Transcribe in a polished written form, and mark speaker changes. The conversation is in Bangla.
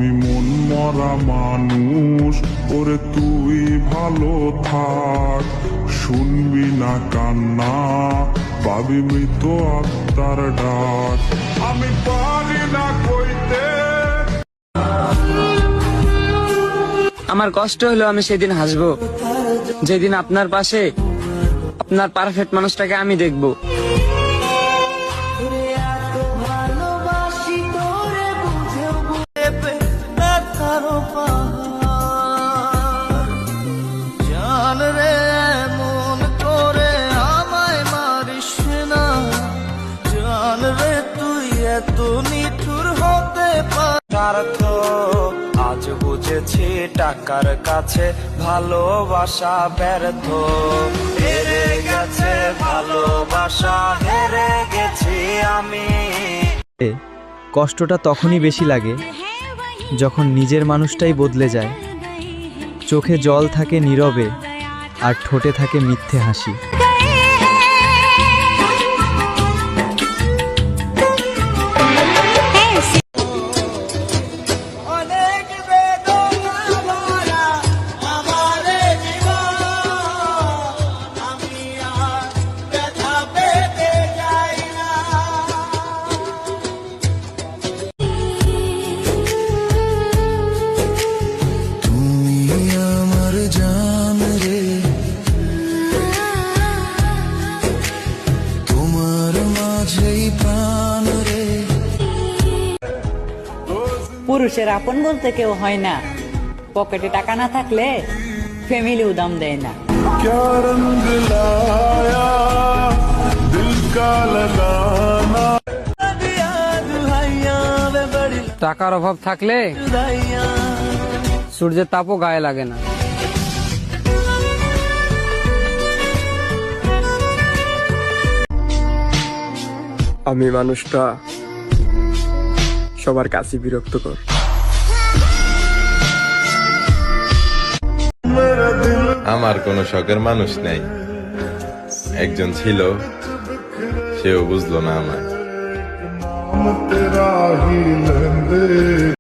Speaker 1: আমি মন মরা মানুষ, ওরে তুই ভালো থাক। শুনবি না কান্না, পাবি মৃত আত্মার ডাক। আমি পারি না কইতে।
Speaker 2: আমার কষ্ট হলো আমি সেদিন হাসবো যেদিন আপনার পাশে আপনার পারফেক্ট মানুষটাকে আমি দেখবো।
Speaker 3: আজ বুঝেছি টাকার কাছে ভালোবাসা ব্যর্থ, হেরে গেছে ভালোবাসা, হেরে গেছি আমি।
Speaker 4: কষ্টটা তখনই বেশি লাগে যখন নিজের মানুষটাই বদলে যায়। চোখে জল থাকে নীরবে, আর ঠোঁটে থাকে মিথ্যে হাসি।
Speaker 5: পুরুষের আপন বলতে কেউ হয় না, পকেটে টাকা না থাকলে ফ্যামিলিও দাম দেয় না।
Speaker 2: টাকার অভাব থাকলে সূর্যের তাপও গায়ে লাগে না।
Speaker 6: আমি মানুষটা সবার কাছে বিরক্তকর।
Speaker 7: আমার কোনো শখের মানুষ নেই, একজন ছিল, সেও বুঝলো না আমায়।